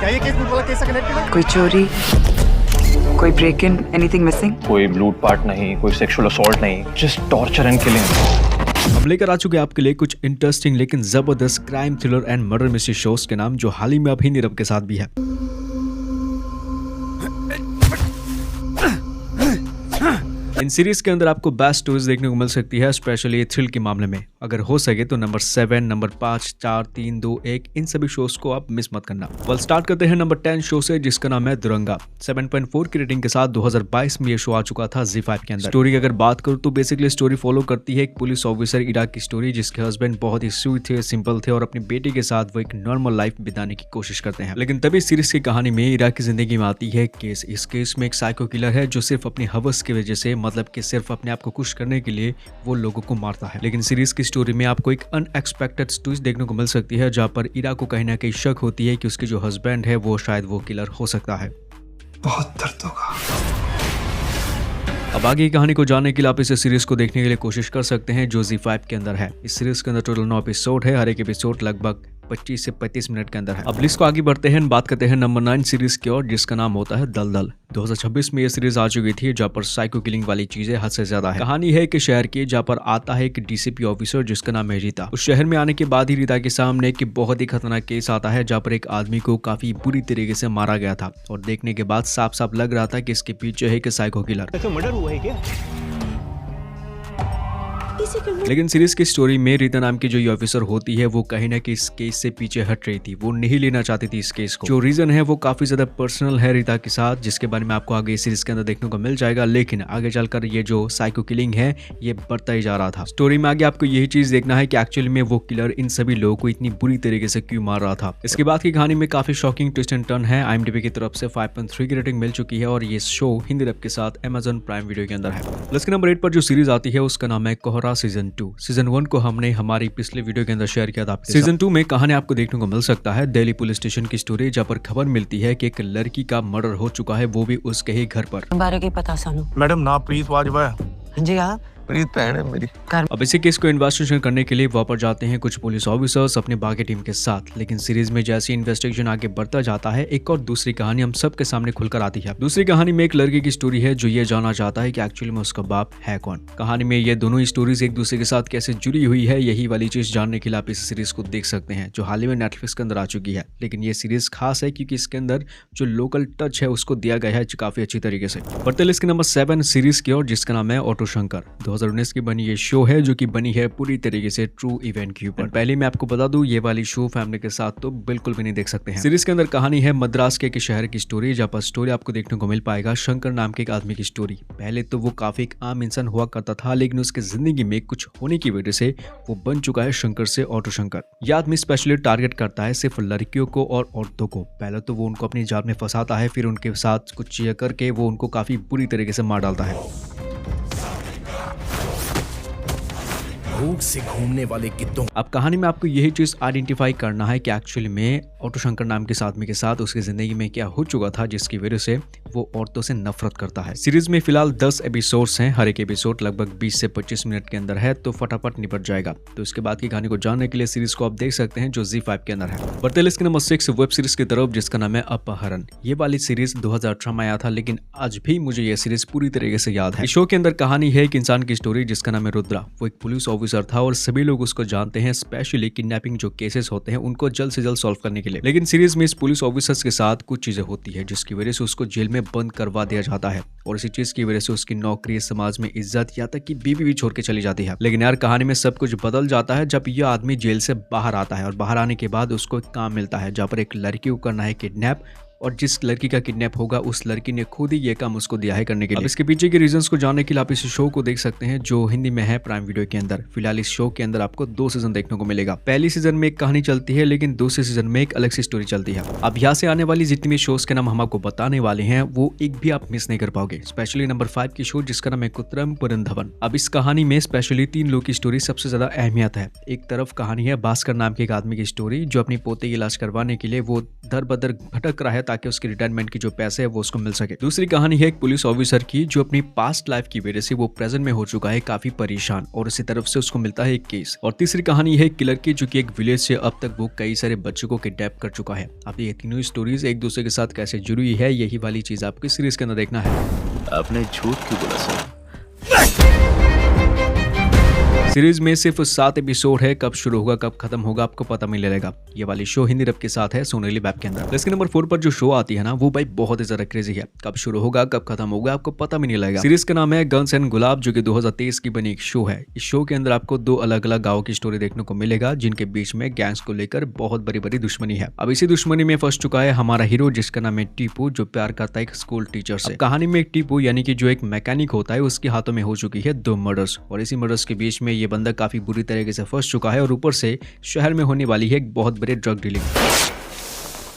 क्या ये केस वाला केस से कनेक्टेड है? कोई चोरी, कोई ब्रेक इन, एनीथिंग मिसिंग? कोई लूटपाट नहीं, कोई सेक्सुअल असॉल्ट नहीं, जस्ट टॉर्चर एंड किलिंग। हम लेकर आ चुके हैं आपके लिए कुछ इंटरेस्टिंग लेकिन जबरदस्त crime thriller and murder mystery shows के नाम जो हाल ही में अभी नीरव के साथ भी है। इन सीरीज के अंदर आपको बेस्ट स्टोरीज देखने को मिल सकती है, स्पेशली थ्रिल के मामले में। अगर हो सके तो नंबर 7, नंबर 5, 4, 3, 2, 1 इन सभी शोज को आप मिस मत करना। वेल स्टार्ट करते हैं नंबर 10 शो से, जिसका नाम है दुरंगा। 7.4 की रेटिंग के साथ 2022 में ये शो आ चुका था ZEE5 के अंदर। स्टोरी की अगर बात करूँ तो बेसिकली स्टोरी फॉलो करती है एक पुलिस ऑफिसर इरा की स्टोरी, जिसके हस्बैंड बहुत ही स्वीट थे, सिंपल थे और अपनी बेटी के साथ वो एक नॉर्मल लाइफ बिताने की कोशिश करते हैं। लेकिन तभी सीरीज की कहानी में इरा की जिंदगी में आती है केस। इस केस में एक साइको किलर है जो सिर्फ अपनी हवस की वजह से, मतलब कि सिर्फ अपने आप को खुश करने के लिए वो लोगों को मारता है। लेकिन सीरीज की स्टोरी में आपको एक अनएक्सपेक्टेड ट्विस्ट देखने को मिल सकती है, जहां पर इरा को कहीं ना कहीं शक होती है कि उसके जो हस्बैंड है वो शायद वो किलर हो सकता है। बहुत दर्द होगा। अब आगे की कहानी को जानने के लिए आप इस सीरीज को देखने के लिए कोशिश कर सकते हैं जो ZEE5 के अंदर है। इस सीरीज के अंदर टोटल 9 एपिसोड है, हर एक एपिसोड लगभग 25 से 35 मिनट के अंदर है। अब लिस्ट को आगे बढ़ते हैं, बात करते हैं नंबर 9 सीरीज की ओर, जिसका नाम होता है दलदल। 2026 में ये सीरीज आ चुकी थी, जहाँ पर साइको किलिंग वाली चीजें हद से ज्यादा है। कहानी है कि शहर की, जहाँ पर आता है एक DCP ऑफिसर जिसका नाम है रीता। उस शहर में आने के बाद ही रीता के सामने एक बहुत ही खतरनाक केस आता है, जहाँ पर एक आदमी को काफी बुरी तरीके से मारा गया था और देखने के बाद साफ साफ लग रहा था कि इसके पीछे है कि साइको किलर। मर्डर हुआ है क्या? लेकिन सीरीज की स्टोरी में रीता नाम की जो ये ऑफिसर होती है वो कहीं ना कहीं इस केस से पीछे हट रही थी। वो नहीं लेना चाहती थी इस केस को। जो रीजन है वो काफी ज्यादा पर्सनल है रीता के साथ, जिसके बारे में आपको आगे सीरीज के अंदर देखने को मिल जाएगा। लेकिन आगे चलकर ये जो साइको किलिंग है ये बढ़ता ही जा रहा था। स्टोरी में आगे आपको यही चीज देखना है कि एक्चुअली में वो किलर इन सभी लोगों को इतनी बुरी तरीके से क्यों मार रहा था। इसके बाद की कहानी में काफी शॉकिंग ट्विस्ट एंड टर्न है। IMDb की तरफ से 5.3 की रेटिंग मिल चुकी है और ये शो हिंदी डब के साथ Amazon प्राइम वीडियो के अंदर है। प्लस के नंबर 8 पर जो सीरीज आती है उसका नाम है कोहरा सीजन 2। सीजन 1 को हमने हमारी पिछले वीडियो के अंदर शेयर किया था। सीजन 2 में कहानी आपको देखने को मिल सकता है दिल्ली पुलिस स्टेशन की स्टोरी, जहाँ पर खबर मिलती है कि एक लड़की का मर्डर हो चुका है, वो भी उसके ही घर पर। बारे की पता सानू मैडम ना प्रीत वाजवा जी हाँ प्रीत बहन है मेरी। अब इसी केस को इन्वेस्टिगेशन करने के लिए वहां पर जाते हैं कुछ पुलिस ऑफिसर्स अपनी बाकी टीम के साथ। लेकिन सीरीज में जैसे इन्वेस्टिगेशन आगे बढ़ता जाता है, एक और दूसरी कहानी हम सब के सामने खुलकर आती है। दूसरी कहानी में एक लड़के की स्टोरी है जो ये जानना चाहता है कि एक्चुअली में उसका बाप है कौन। कहानी में ये दोनों स्टोरीज एक दूसरे के साथ कैसे जुड़ी हुई है, यही वाली चीज जानने के लिए आप इस सीरीज को देख सकते हैं, जो हाल ही में नेटफ्लिक्स के अंदर आ चुकी है। लेकिन ये सीरीज खास है क्योंकि इसके अंदर जो लोकल टच है उसको दिया गया है काफी अच्छी तरीके से। बढ़ते लिस्ट के नंबर 7 सीरीज की ओर, जिसका नाम है ऑटो शंकर। 2019 की बनी शो है जो कि बनी है पूरी तरीके से ट्रू इवेंट के ऊपर। पहले मैं आपको बता दूं, ये वाली शो फैमिली के साथ तो बिल्कुल भी नहीं देख सकते हैं। सीरीज के अंदर कहानी है मद्रास के एक शहर की स्टोरी, जहाँ पर स्टोरी आपको देखने को मिल पाएगा शंकर नाम के एक आदमी की स्टोरी। पहले तो वो काफी एक आम इंसान हुआ करता था, लेकिन उसके जिंदगी में कुछ होने की वजह से वो बन चुका है शंकर से ऑटो शंकर। यह आदमी स्पेशली टारगेट करता है सिर्फ लड़कियों को और औरतों को। पहले तो वो उनको अपनी जाल में फंसाता है, फिर उनके साथ कुछ चीजें करके वो उनको काफी बुरी तरीके से मार डालता है। भूख से घूमने वाले गिद्धों। अब कहानी में आपको यही चीज आइडेंटिफाई करना है कि एक्चुअली में ऑटो शंकर नाम के आदमी के साथ उसकी जिंदगी में क्या हो चुका था, जिसकी वजह से वो औरतों से नफरत करता है। सीरीज में फिलहाल 10 एपिसोड्स हैं, हर एक एपिसोड लगभग 20 से 25 मिनट के अंदर है, तो फटाफट निपट जाएगा। तो इसके बाद की कहानी को जानने के लिए सीरीज को आप देख सकते हैं जो ZEE5 के अंदर है। बढ़ते लिस्ट के नंबर 6 वेब सीरीज की तरफ, जिसका नाम है अपहरण। ये वाली सीरीज 2018 में आया था, लेकिन आज भी मुझे ये सीरीज पूरी तरीके से याद है। इस शो के अंदर कहानी है एक इंसान की स्टोरी जिसका नाम है रुद्रा। वो एक पुलिस ऑफिसर था और सभी लोग उसको जानते हैं, स्पेशली किडनैपिंग जो केसेस होते हैं उनको जल्द से जल्द सॉल्व करने के लिए। लेकिन सीरीज में इस पुलिस ऑफिसर्स के साथ कुछ चीजें होती है जिसकी वजह से उसको जेल में बंद करवा दिया जाता है, और इसी चीज की वजह से उसकी नौकरी, समाज में इज्जत, या तक कि बीवी भी छोड़ के चली जाती है। लेकिन यार कहानी में सब कुछ बदल जाता है जब यह आदमी जेल से बाहर आता है, और बाहर आने के बाद उसको एक काम मिलता है जहाँ पर एक लड़की को करना है किडनैप, और जिस लड़की का किडनैप होगा उस लड़की ने खुद ही ये काम उसको दिया है करने के लिए। अब इसके पीछे के रीजंस को जानने के लिए आप इस शो को देख सकते हैं जो हिंदी में है प्राइम वीडियो के अंदर। फिलहाल इस शो के अंदर आपको 2 सीजन देखने को मिलेगा। पहली सीजन में एक कहानी चलती है, लेकिन दूसरे सीजन में एक अलग सी स्टोरी चलती है। अब यहाँ से आने वाली जितनी भी शोज के नाम हम आपको बताने वाले हैं वो एक भी आप मिस नहीं कर पाओगे। स्पेशली नंबर 5 की शो जिसका नाम है कुत्रम पुरंधवन। अब इस कहानी में स्पेशली 3 लोग की स्टोरी सबसे ज्यादा अहमियत है। एक तरफ कहानी है भास्कर नाम के एक आदमी की स्टोरी, जो अपनी पोते की इलाज करवाने के लिए वो दर बदर भटक रहा है ताकि उसके रिटायरमेंट की जो पैसे है वो उसको मिल सके। दूसरी कहानी है एक पुलिस ऑफिसर की जो अपनी पास्ट लाइफ की वजह से वो प्रेजेंट में हो चुका है काफी परेशान और इसी तरफ से उसको मिलता है एक केस। और तीसरी कहानी है किलर की जो कि एक विलेज से अब तक वो कई सारे बच्चों को किडनैप कर चुका है। अब ये तीनों स्टोरीज एक दूसरे के साथ कैसे जुड़ी है, यही वाली चीज आपको सीरीज के अंदर देखना है। आपने झूठ क्यों बोला सर? सीरीज में सिर्फ 7 एपिसोड है, कब शुरू होगा कब खत्म होगा आपको पता नहीं लगेगा। ये वाली शो हिंदी डब के साथ है सोनेली वेब के अंदर। इसके नंबर 4 पर जो शो आती है ना वो भाई बहुत ही ज्यादा क्रेजी है, कब शुरू होगा कब खत्म होगा आपको पता भी नहीं लगेगा। सीरीज का नाम है गन्स एंड गुलाब जो कि 2023 की बनी एक शो है। इस शो के अंदर आपको 2 अलग अलग गाँव की स्टोरी देखने को मिलेगा जिनके बीच में गैंग्स को लेकर बहुत बड़ी बड़ी दुश्मनी है। अब इसी दुश्मनी में फंस चुका है हमारा हीरो जिसका नाम है टीपू, जो प्यार करता है एक स्कूल टीचर से। कहानी में एक टीपू यानी कि जो एक मैकेनिक होता है उसके हाथों में हो चुकी है 2 मर्डर्स और इसी मर्डर्स के बीच में ये बंदा काफी बुरी तरीके से फंस चुका है और ऊपर से शहर में होने वाली है एक बहुत बड़ी ड्रग डीलिंग।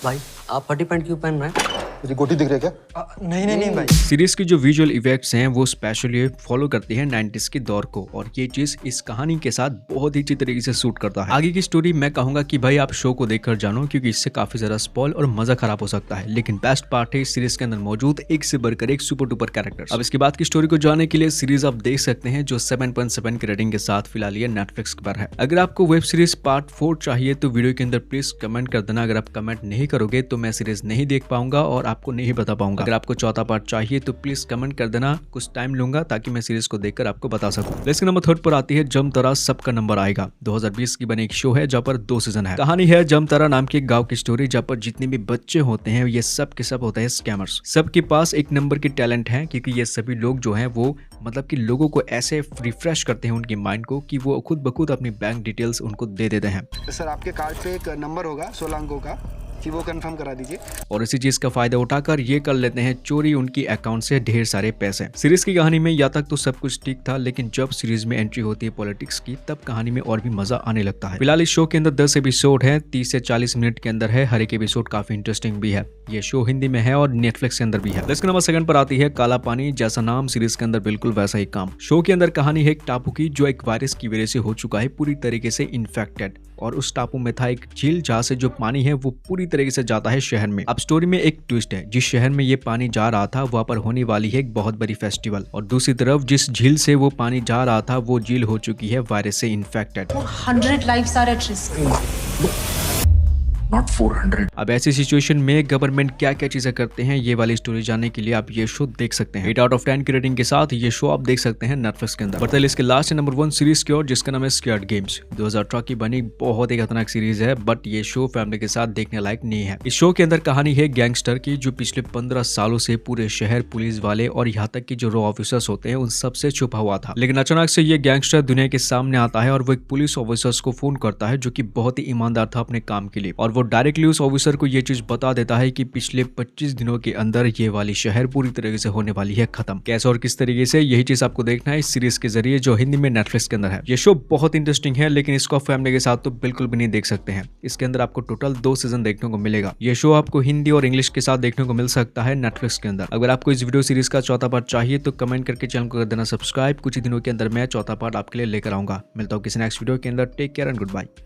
भाई आप 40 पैंट क्यों पहन रहे हैं? तेरी गोटी दिख रही है क्या? नहीं भाई। सीरीज की जो विजुअल इफेक्ट्स हैं वो स्पेशली फॉलो करती है 90s के दौर को और ये चीज इस कहानी के साथ बहुत ही अच्छी तरीके से सूट करता है। आगे की स्टोरी मैं कहूंगा कि भाई आप शो को देखकर जानो क्योंकि इससे काफी ज्यादा स्पॉइल और मजा खराब हो सकता है, लेकिन बेस्ट पार्ट है इस सीरीज के अंदर मौजूद एक से बढ़कर एक सुपर डुपर कैरेक्टर्स। अब इसके बाद की स्टोरी को जानने के लिए सीरीज आप देख सकते हैं जो 7.7 की रेटिंग के साथ फिलहाल ये नेटफ्लिक्स पर है। अगर आपको वेब सीरीज पार्ट 4 चाहिए तो वीडियो के अंदर प्लीज कमेंट कर देना। अगर आप कमेंट नहीं करोगे तो मैं सीरीज नहीं देख पाऊंगा और आपको नहीं बता पाऊंगा। अगर आपको चौथा पार्ट चाहिए तो प्लीज कमेंट कर देना, कुछ टाइम लूंगा ताकि मैं सीरीज को देखकर आपको बता सकूं। इसके नंबर 3 पर आती है जमतारा सबका नंबर आएगा। 2020 की बनी एक शो है जहाँ पर 2 सीजन है। कहानी है जमतारा नाम के एक गांव की स्टोरी जहाँ पर जितने भी बच्चे होते हैं ये सब के सब होते हैं स्कैमर्स। सबके पास एक नंबर की टैलेंट है क्योंकि ये सभी लोग जो हैं वो मतलब कि लोगों को ऐसे रिफ्रेश करते हैं उनके माइंड को कि वो खुद ब खुद अपनी बैंक डिटेल्स उनको दे देते हैं। सर आपके कार्ड पे एक नंबर होगा 16 अंकों का, कि वो कंफर्म करा दीजिए। और इसी चीज का फायदा उठाकर ये कर लेते हैं चोरी उनकी अकाउंट से ढेर सारे पैसे। सीरीज की कहानी में या तक तो सब कुछ ठीक था, लेकिन जब सीरीज में एंट्री होती है पॉलिटिक्स की तब कहानी में और भी मजा आने लगता है। फिलहाल इस शो के अंदर 10 एपिसोड है, 30 से 40 मिनट के अंदर है। हर एक एपिसोड काफी इंटरेस्टिंग भी है। ये शो हिंदी में है और नेटफ्लिक्स के अंदर भी है। इसके नंबर 2 पर आती है काला पानी। जैसा नाम सीरीज के अंदर बिल्कुल वैसा ही काम। शो के अंदर कहानी है एक टापू की जो एक वायरस की वजह से हो चुका है पूरी तरीके से इन्फेक्टेड और उस टापू में था एक झील जहाँ से जो पानी है वो पूरी तरीके से जाता है शहर में। अब स्टोरी में एक ट्विस्ट है, जिस शहर में ये पानी जा रहा था वहाँ पर होने वाली है एक बहुत बड़ी फेस्टिवल और दूसरी तरफ जिस झील से वो पानी जा रहा था वो झील हो चुकी है वायरस से infected. 400 lives are at risk. Not 400. अब ऐसी सिचुएशन में गवर्नमेंट क्या क्या चीजें करते हैं ये वाली स्टोरी जानने के लिए आप ये शो देख सकते हैं। 8 आउट ऑफ 10 की रेटिंग के साथ ये शो आप देख सकते हैं नेटफ्लिक्स के अंदर। बढ़ते इसके लास्ट नंबर 1 सीरीज की ओर जिसका नाम है स्क्वाड गेम्स। 2018 की बनी बहुत ही खतरनाक सीरीज है बट ये शो फैमिली के साथ देखने लायक नहीं है। इस शो के अंदर कहानी है गैंगस्टर की जो पिछले 15 सालों से पूरे शहर पुलिस वाले और यहाँ तक की जो रॉ ऑफिसर्स होते हैं उन सबसे छुपा हुआ था, लेकिन अचानक से ये गैंगस्टर दुनिया के सामने आता है और वो एक पुलिस ऑफिसर्स को फोन करता है जो की बहुत ही ईमानदार था अपने काम के लिए और वो डायरेक्टली उस ऑफिसर को ये चीज बता देता है कि पिछले 25 दिनों के अंदर ये वाली शहर पूरी तरीके से होने वाली है खत्म। कैसे और किस तरीके से यही चीज आपको देखना है इस सीरीज के जरिए जो हिंदी में नेटफ्लिक्स के अंदर है। ये शो बहुत इंटरेस्टिंग है लेकिन इसको आप फैमिली के साथ तो बिल्कुल भी नहीं देख सकते हैं। इसके अंदर आपको टोटल 2 सीजन देखने को मिलेगा। ये शो आपको हिंदी और इंग्लिश के साथ देखने को मिल सकता है नेटफ्लिक्स के अंदर। अगर आपको इस वीडियो सीरीज का चौथा पार्ट चाहिए तो कमेंट करके चैनल को कर देना सब्सक्राइब। कुछ ही दिनों के अंदर मैं चौथा पार्ट आपके लिए लेकर आऊंगा। मिलता हूँ किसी नेक्स्ट वीडियो के अंदर। Take care and good bye.